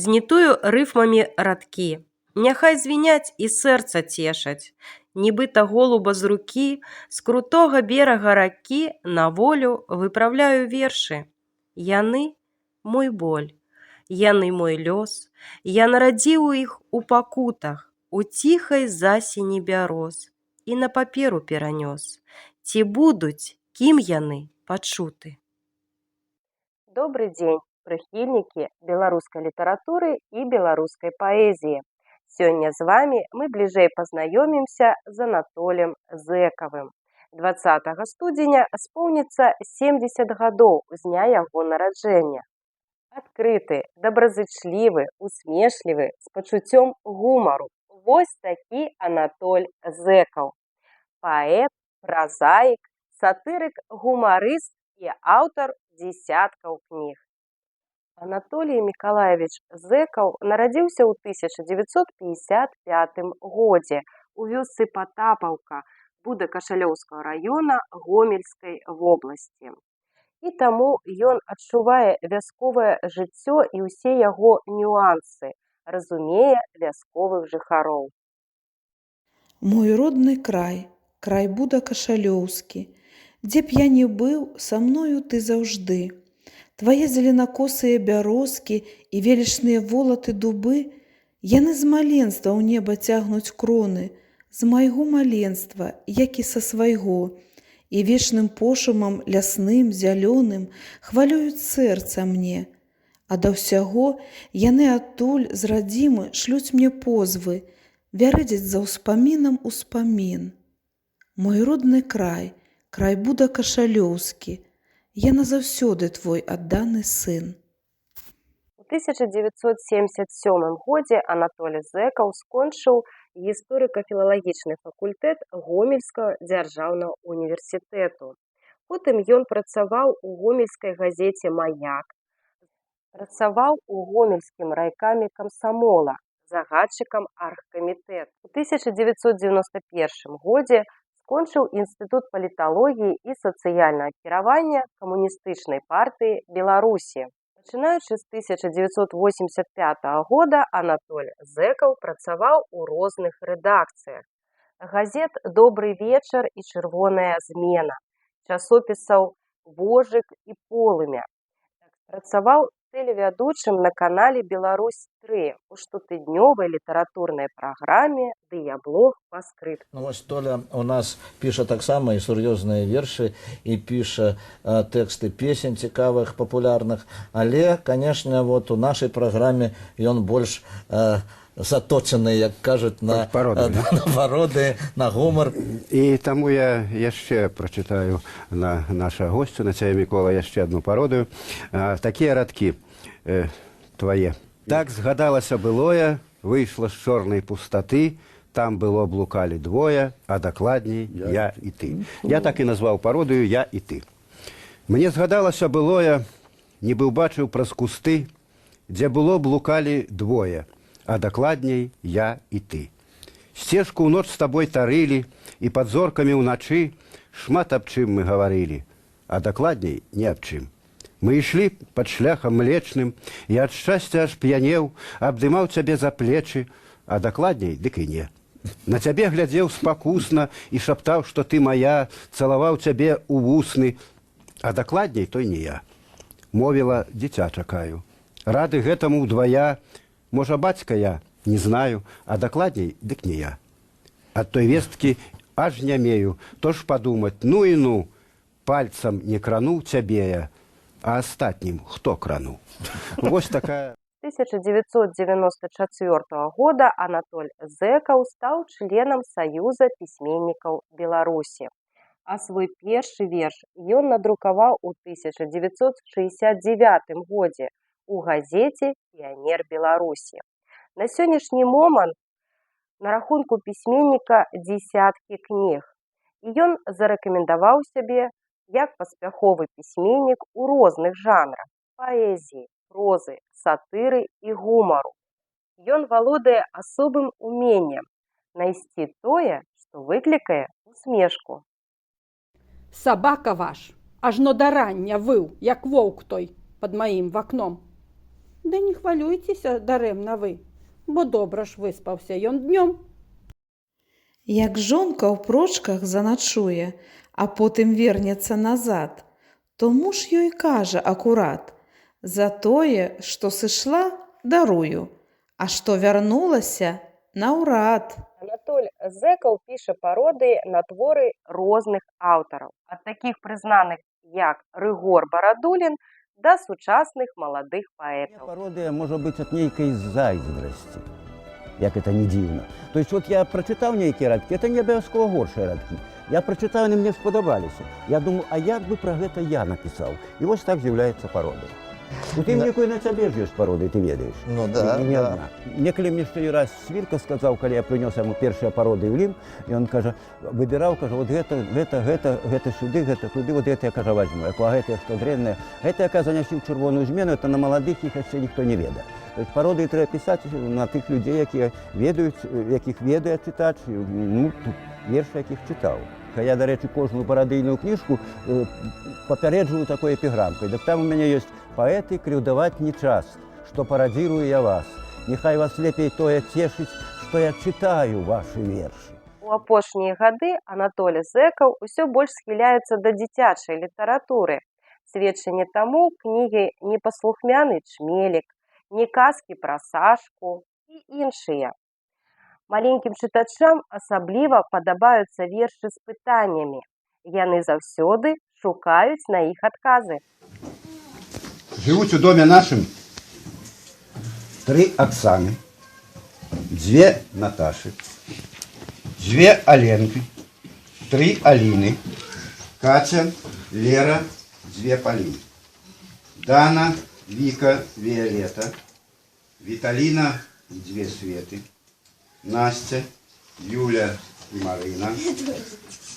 знітую рыфмамі радкі. Няхай звіняць і сэрца цешаць. Нібыта голуба з рукі, з крутога берага ракі на волю выпраўляю вершы. Яны мой боль, яны мой лёс. Я нарадзіў іх у пакутах, у ціхай засені бяроз і на паперу перанёс. Ці будуць, кім яны, пачуты. Добрый дзень, прыхільнікі беларускай літаратуры і беларускай паэзіі. Сёння з вами мы бліжэй пазнаёмімся з Анатолем Зэкавым. 20 студзеня споўніцца 70 гадоў з дня яго нараджэння. Адкрыты, добразычлівы, усмешлівы, з пачуццём гумару. Вось такі Анатоль Зэкаў. Паэт, празаік, сатырык, гумарыст і аўтар дзесяткаў кніг. Анатолій Мікалаевіч Зэкаў нарадзіўся ў 1955 годзе у вёсцы Патапаўка Будакашалёўскага раёна Гомельскай вобласці. І таму ён адчувае вясковае жыццё і ўсе яго нюансы, разумее вясковых жыхароў. Мой родны край, край Будакашалёўскі, дзе б я не быў, са мною ты заўжды. Твае зеленакосыя бярозкі і велічныя волаты дубы, яны з маленства ў неба цягнуць кроны, з майго маленства, як і са свайго, і вечным пошумам лясным, зялёным хвалююць сэрца мне. А да ўсяго яны адтуль з радзімы шлюць мне позвы, вярэдзяць за ўспамінам успамін. Мой родны край, край Будакашалёўскі, я назаўсёды твой адданы сын. У 1977 годзе Анатолій Зэкаў скончыў гісторыка-філалагічны факультэт Гомельскага дзяржаўнага універсітэту. Потым ён працаваў у гомельскай газеце «Маяк», працаваў у гомельскім райкаме камсамола, загадчыкам аргкамітэта. У 1991 годзе скончыў Інстытут паліталогіі і сацыяльнага кіравання Камуністычнай партыі Беларусі. Пачынаючы з 1985 года Анатоль Зэкаў працаваў у розных рэдакцыях газет «Добры вечар» і «Чырвоная змена», часопісаў «Вожык» і «Полымя». Працаваў тэлевядучым на канале «Беларусь-3» у штотыднёвай літаратурнай праграме «Дыяблог па скрыпку». Ну, вось Толя у нас піша таксама і сур'ёзныя вершы, і піша тэксты песень цікавых, папулярных, але, канешне, вот у нашай праграме ён больш заточаны, як кажуць, на пароды, на гумар. І таму я яшчэ прачытаю на наша госцю, на цябе, Мікола, яшчэ адну пародыю. Такія радкі твае. Так згадалася былое, выйшла з чорнай пустаты, там было блукалі двое, а дакладней я і ты. Я так і назваў пародыю «Я і ты». Мне згадалася былое, нібы ўбачыў праз кусты, дзе было блукалі двое, а дакладней я і ты. Сцежку ў ноч з табой тарылі, і пад зоркамі ўначы шмат аб чым мы гаварылі, а дакладней не аб чым. Мы ішлі пад шляхам млечным, і ад шчасця аж п'янеў, абдымаў цябе за плечы, а дакладней дык і не. На цябе глядзеў спакусна і шаптаў, што ты моя, цалаваў цябе ў вусны, а дакладней той не я. Мовіла, дзіця чакаю. Рады гэтаму ўдвая, можа, бацька я, не знаю, а дакладней дык не я. Ад той весткі аж нямею, то ж падумаць, ну і ну, пальцам не крану цябе я, а астатнім хто крану? Вось такая... 1994 года Анатоль Зэкаў стаў членам Саюза пісьменнікаў Беларусі. А свой першы верш ён надрукаваў у 1969 годзе у газеце «Піянер Беларусі». На сённяшні момант на рахунку пісьменніка дзесяткі кніг. І ён зарэкамендаваў сябе як паспяховы пісьменнік у розных жанрах – паэзіі, прозы, сатыры і гумару. Ён валодае асобым уменнем знайсці тое, што выклікае усмешку. Сабака ваш, ажно да рання выў, як воўк той, пад маім вакном. Ды не хвалюйцеся дарэмна вы, бо добра ж выспаўся ён днём. Як жонка ў прочках заначуе, а потым вернецца назад, то муж ёй кажа акурат: за тое, што сышла, дарую, а што вярнулася, наўрад. Анатоль Зэкаў піша пародыі на творы розных аўтараў, ад такіх прызнаных, як Рыгор Барадулін, да сучасных маладых паэтаў. Пародия может быть от нейкой зайздрасти, як это не дивно. То есть вот я прочитал некие радки, это не обовязково горшие радки. Я прочитал, они мне сподобались. Я думаю, а як бы про это я написал? И вот так з'является пародия. У ты Да. некую на тебе ж ёсць пародыі, ты ведаеш. Ну да, І не да. одна. Некалі мне што раз Свірка сказаў, калі я прынёс яму першыя пародыі ў Лім, і он кажа, выбіраў, кажа, вот гэта сюды, гэта туды, вот гэта я, кажа, возьму. Я кажу, а гэта што дрэннае? Гэта, яка занясі ў чырвоную змену, это на маладых іх яшчэ ніхто не ведае. То есть пародыі трэба пісаць на тых людзей, якія ведаюць, якіх ведае чытач, ну, вершы, якіх чытаў. Я, до речі, кожную парадыйную кніжку папярэджваю такой эпіграмкай. Так там у мяне ёсць паэты, крыўдаваць не час, што парадзірую я вас. Няхай вас лепей тое цешыць, што я чытаю вашы вершы. У апошнія гады Анатоль Зэкаў усё больш схіляецца да дзіцячай літаратуры. Сведчанне таму кнігі «Непаслухмяны чмелік», «Не казкі пра Сашку» і іншыя. Маленькім чытачам асабліва падабаюцца вершы з пытаннямі. Яны заўсёды шукаюць на іх адказы. Жывуць у доме нашым 3 Аксаны, 2 Наташы, 2 Аленкі, 3 Аліны, Катя, Лера, 2 Полины. Дана, Вика, Виолетта, Виталина и 2 Светы, Настя, Юля и Марина,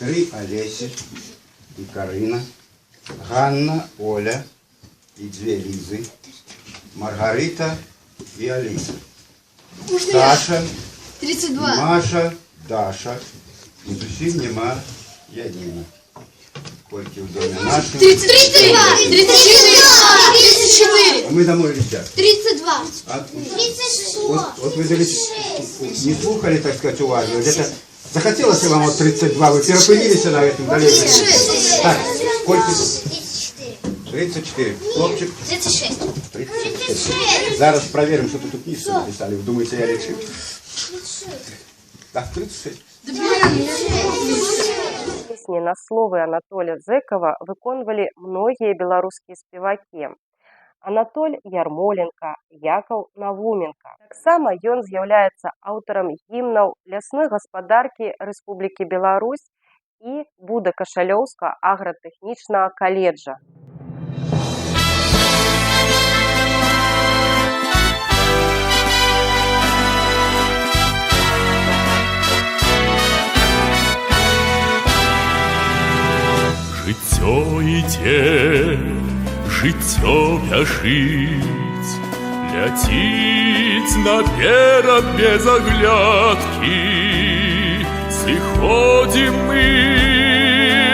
3 Олеси и Карина, Ганна, Оля и 2 Лизы, Маргарита и Алиса, Саша, 32. Маша, Даша, и зусім нема Янина. Кольки в доме нашем? 32. 34. Мы домой летят. 32. А, 36. вот вы не слухали, так сказать, уважно. Где-то захотелось ли вам вот 32, вы перепылились на этом далеком? Так, сколько? 34. Хлопчик? 36. 36. Зараз проверим, что тут книжки написали. Вы думаете, я лечу? Так, 36. Песні на словы Анатоля Зэкава выконвалі многія беларускія спевакі. Анатоль Ярмоленко, Якаў Навуменко. Таксама ён з'яўляецца аўтарам гімнаў лясной гаспадаркі Рэспублікі Беларусь і Буда-Кашалёўска агратэхнічнага каледжа. Жыццё ідзе, жыццё бяжыць, ляціць наперад без аглядкі. Сыходзім мы,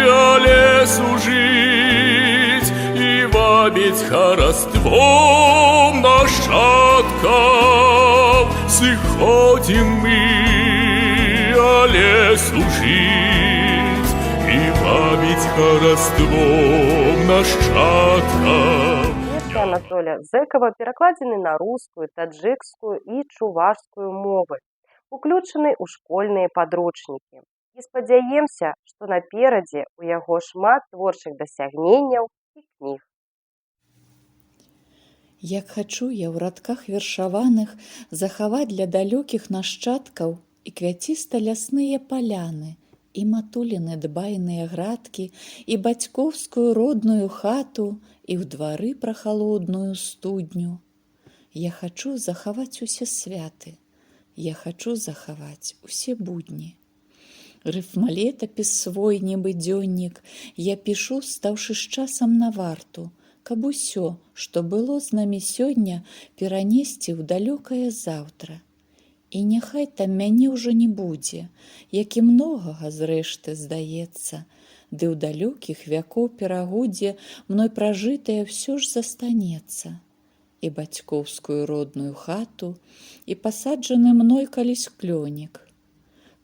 але сужыць і вабіць хараством нашчадкаў. Сыходзім мы, але сужыць і вабіць хараством нашчадкаў. Вершы Анатоля Зэкава перакладзены на рускую, таджыкскую і чувашскую мовы, уключаны ў школьныя падручнікі. І спадзяемся, што наперадзе ў яго шмат творчых дасягненняў і кніг. Як хачу я ў радках вершаваных захаваць для далёкіх нашчадкаў і квяціста-лясныя паляны, і матуліны дбайныя градкі, і бацькоўскую родную хату, і ў двары прахалодную студню. Я хачу захаваць усе святы, я хачу захаваць усе будні. Рыфмалетапіс свой, нібы дзённік, я пішу, стаўшы з часам на варту, каб усё, што было з намі сёння, перанесці ў далёкае заўтра. І няхай там мяне ўжо не будзе, як і многага зрэшты здаецца, ды ў далёкіх вякоў перагодзе мной пражытае ўсё ж застанецца. і бацькоўскую родную хату, і пасаджаны мной калісь клёнік.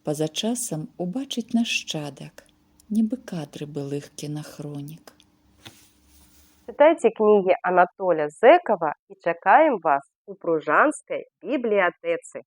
Па-за часам убачыць нашчадак, нібы кадры былых кінахронік. Читайте книги Анатоля Зекова и чакаем вас у Пружанской библиотецы.